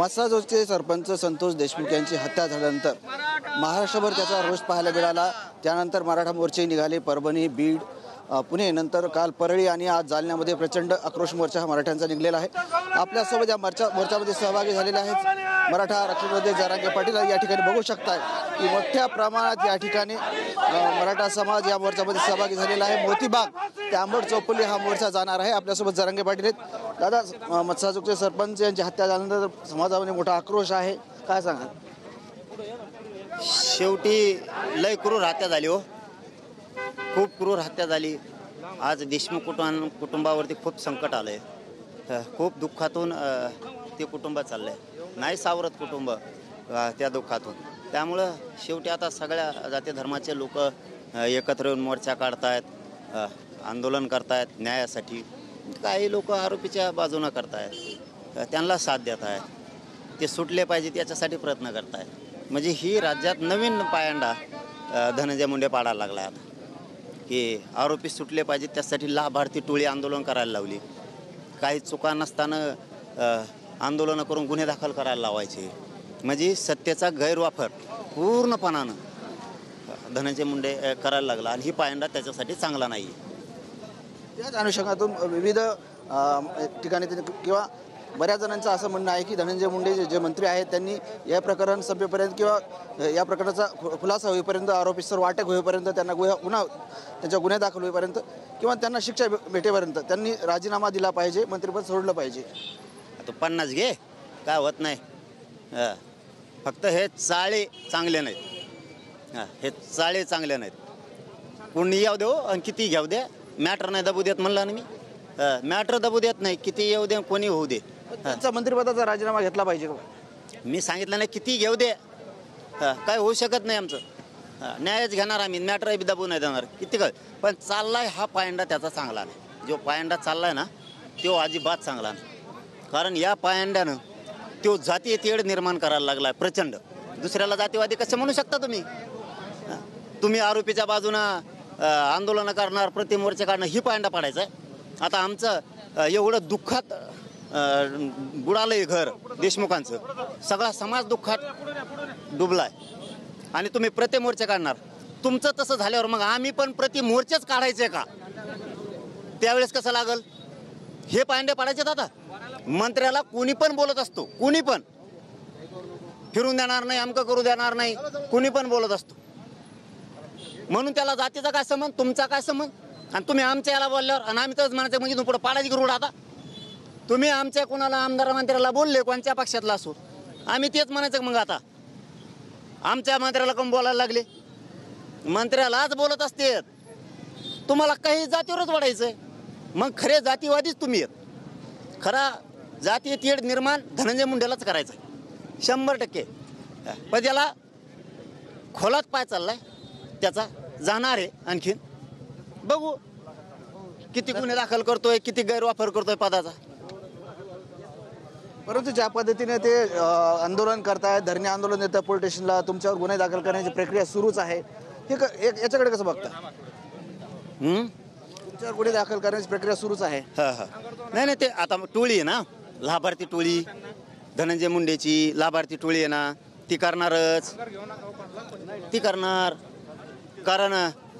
मसाजोगचे सरपंच संतोष देशमुख यांची हत्या झाल्यानंतर महाराष्ट्रभर त्याचा रोष पाहायला मिळाला। त्यानंतर मराठा मोर्चे निघाले, परभणी, बीड, पुणे, नंतर काल परळी आणि आज जालन्यामध्ये प्रचंड आक्रोश मोर्चा हा मराठ्यांचा निघलेला आहे। आपल्यासोबत या मोर्चामध्ये सहभागी झालेले आहेत मराठा रक्षामध्ये जरांगे पाटील। या ठिकाणी बघू शकताय की मोठ्या प्रमाणात या ठिकाणी मराठा समाज या मोर्चामध्ये सहभागी झालेला आहे। मोतीबाग ते आंबड चौफुली हा मोर्चा जाणार आहे। आपल्यासोबत जरांगे पाटील आहेत। दादा, मत्साजोगचे सरपंच यांची हत्या झाल्यानंतर समाजामध्ये मोठा आक्रोश आहे, काय सांगाल? शेवटी लय क्रूर हत्या झाली हो, खूप क्रूर हत्या झाली। आज देशमुख कुटुंबावरती खूप संकट आलंय, खूप दुःखातून ते कुटुंब चाललंय, नाही सावरत कुटुंब त्या दुःखातून। त्यामुळं शेवटी आता सगळ्या जाती धर्माचे लोक एकत्र येऊन मोर्चा काढतायत, आंदोलन करतायत न्यायासाठी। काही लोक आरोपीच्या बाजूनं करतायत, त्यांना साथ देत आहेत, ते सुटले पाहिजे याच्यासाठी प्रयत्न करतायत। म्हणजे ही राज्यात नवीन पायंडा धनंजय मुंडे पाडायला लागला आता की आरोपी सुटले पाहिजेत, त्यासाठी लाभार्थी टोळी आंदोलन करायला लावली। काही चुका नसताना आंदोलनं करून गुन्हे दाखल करायला लावायचे। म्हणजे सत्तेचा गैरवापर पूर्णपणानं धनंजय मुंडे करायला लागला आणि ही पायंडा त्याच्यासाठी चांगला नाही आहे। त्याच अनुषंगातून विविध ठिकाणी किंवा बऱ्याच जणांचं असं म्हणणं आहे की धनंजय मुंडे जे मंत्री आहेत त्यांनी या प्रकरण संपेपर्यंत किंवा या प्रकरणाचा खुलासा होईपर्यंत, आरोपीसर वाटक होईपर्यंत, त्यांना त्यांच्या गुन्हे दाखल होईपर्यंत किंवा त्यांना शिक्षा भेटेपर्यंत त्यांनी राजीनामा दिला पाहिजे, मंत्रिपद सोडलं पाहिजे। आता 50 घे, काय होत नाही। फक्त हे चाळे चांगले नाहीत, हे चाळे चांगले नाहीत। कोणी येऊ देऊ आणि किती घेऊ दे, मॅटर नाही दबू देत म्हणलं ना मी, मॅटर दबू देत नाही, किती येऊ दे कोणी होऊ दे। त्यांचा मंत्रिपदाचा राजीनामा घेतला पाहिजे का? मी सांगितलं नाही किती घेऊ दे, काय होऊ शकत नाही आमचं, न्यायच घेणार आम्ही, मॅटर बी दबू नाही देणार किती काय। पण चाललाय हा पायंडा त्याचा चांगला नाही, जो पायंडा चाललाय ना तो अजिबात चांगला नाही। कारण या पायंड्यानं तो जातीय तेढ निर्माण करायला लागलाय प्रचंड। दुसऱ्याला जातीवादी कसे म्हणू शकता तुम्ही? तुम्ही आरोपीच्या बाजूनं आंदोलनं करणार, प्रतिमोर्चे काढणं, ही पायंडा पाडायचा आहे। आता आमचं एवढं दुःखात बुडालंय घर देशमुखांचं, सगळा समाज दुःखात डुबलाय आणि तुम्ही प्रतिमोर्चे काढणार। तुमचं तसं झाल्यावर मग आम्ही पण प्रतिमोर्चेच काढायचे का? त्यावेळेस कसं लागल? हे पायंडे पाडायचे। आता मंत्र्याला कोणी पण बोलत असतो, कोणी पण फिरून देणार नाही, अमकं करू देणार नाही, कोणी पण बोलत असतो। म्हणून त्याला जातीचा काय संबंध, तुमचा काय संबंध? आणि तुम्ही आमच्या याला बोलल्यावर आणि आम्ही तसंच म्हणायचं म्हणजे तुम्ही पुढे पाडायची करू। आता तुम्ही आमच्या कोणाला आमदार मंत्र्याला बोलले, कोणत्या पक्षातला असो, आम्ही तेच म्हणायचं। मग आता आमच्या मंत्र्याला कोण बोलायला लागले? मंत्र्यालाच बोलत असते, तुम्हाला काही जातीवरच वाढायचंय। मग खरे जातीवादीच तुम्ही आहेत। खरा जातीय तेढ निर्माण धनंजय मुंडेलाच करायचं 100%। पण त्याला खोलात पाय चाललाय, त्याचा जाणार आहे आणखीन, बघू किती गुन्हे दाखल करतोय, किती गैरवापर करतोय पदाचा। परंतु ज्या पद्धतीने ते आंदोलन करतायत, धरणे आंदोलन येतं पोलीस स्टेशनला, तुमच्यावर गुन्हे दाखल करण्याची प्रक्रिया सुरूच आहे, हे याच्याकडे कसं बघता? तुमच्यावर गुन्हे दाखल करण्याची प्रक्रिया सुरूच आहे। नाही नाही, ते आता टोळी आहे ना, लाभार्थी टोळी, धनंजय मुंडेची लाभार्थी टोळी आहे ना, ती करणारच, ती करणार। कारण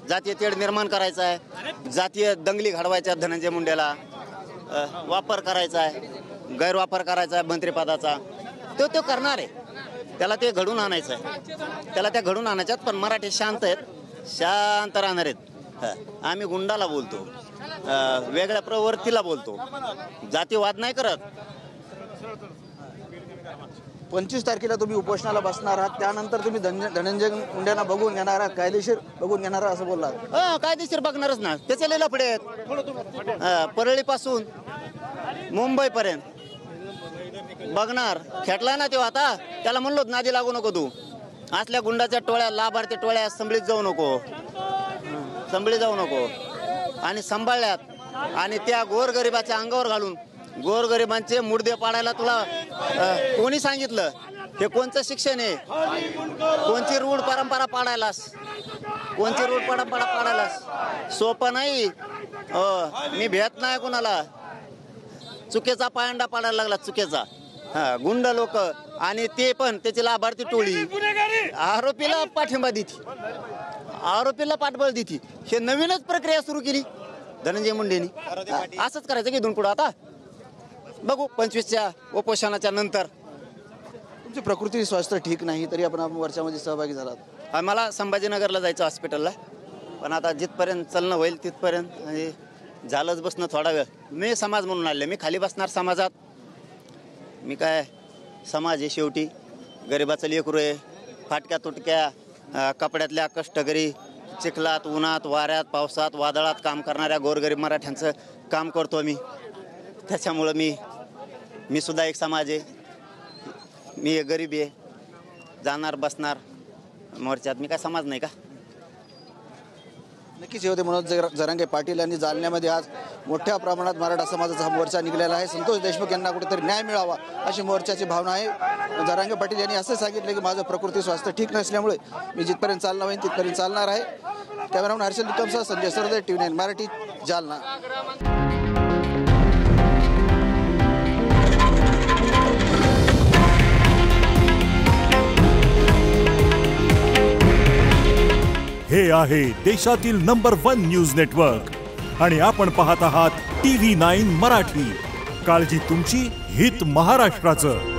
जातीय तेढ निर्माण करायचा आहे, जातीय दंगली घडवायच्या, धनंजय मुंडेला वापर करायचा आहे, गैरवापर करायचा आहे मंत्रिपदाचा, तो करणार आहे। त्याला ते घडून आणायचं आहे, त्याला त्या घडून आणायच्यात। पण मराठी शांत आहेत, शांत राहणार आहेत। आम्ही गुंडाला बोलतो, वेगळ्या प्रवृत्तीला बोलतो, जातीवाद नाही करत। 25 तारखेला तुम्ही उपोषणाला बसणार आहात, त्यानंतर तुम्ही धनंजय मुंडेंना बघून घेणार आहात, कायदेशीर बघून घेणार आहात असं बोललात? कायदेशीर बघणारच ना, त्याचे लय लफडे आहेत। परळीपासून मुंबईपर्यंत बघणार, खेटला ना तेव्हा। आता त्याला म्हणलो नादी लागू नको तू, असल्या गुंडाच्या टोळ्या, लाभार्थी टोळ्या संभळीत जाऊ नको, संभळीत जाऊ नको। आणि सांभाळल्यात आणि त्या गोरगरिबाच्या अंगावर घालून गोरगरिबांचे मुडदे पाडायला तुला कोणी सांगितलं? हे कोणचं शिक्षण आहे? कोणची रूढ परंपरा पाडायलास? कोणची रूढ परंपरा पाडायलास? सोपं नाही, मी भेट नाही कोणाला। चुकीचा पायंडा पाडायला लागला, चुकीचा। गुंड लोक आणि ते पण त्याची लाभार्थी टोळी आरोपीला पाठिंबा देते, आरोपीला पाठबळ देते. हे नवीनच प्रक्रिया सुरू केली धनंजय मुंडेंनी. असंच करायचं की इथून पुढं. आता बघू 25च्या उपोषणाच्या नंतर. तुमची प्रकृती स्वास्थ्य ठीक नाही तरी आपण मोर्चामध्ये सहभागी झालात. मला संभाजीनगरला जायचं हॉस्पिटलला, पण आता जिथपर्यंत चालणं होईल तिथपर्यंत म्हणजे झालंच बसणं थोडा वेळ. मी समाज म्हणून आले, मी खाली बसणार समाजात. मी काय समाज आहे शेवटी, गरिबाचं लेकरू आहे. फाटक्या तुटक्या कपड्यातल्या कष्टकरी, चिखलात उन्हात वाऱ्यात पावसात वादळात काम करणाऱ्या गोरगरीब मराठ्यांचं काम करतो मी. त्याच्यामुळं मी सुद्धा एक समाज आहे. मी एक गरीब आहे, जाणार बसणार मोर्चात. मी काय समाज नाही का? नक्कीच हे होते मनोज जरांगे पाटील यांनी जालन्यामध्ये आज मोठ्या प्रमाणात मराठा समाजाचा मोर्चा निघालेला आहे. संतोष देशमुख यांना कुठेतरी न्याय मिळावा अशी मोर्चाची भावना आहे. जरांगे पाटील यांनी असं सांगितलं की माझं प्रकृती स्वास्थ्य ठीक नसल्यामुळे मी जिथपर्यंत चालणार होईल तिथपर्यंत चालणार आहे. कॅमेरामॅन हर्षल निकमसह संजय सरदे, TV9 मराठी, जालना. हे आहे देशातील नंबर 1 न्यूज नेटवर्क आणि आपण पाहत आहात TV9 मराठी. काळजी तुमची, हित महाराष्ट्राचं.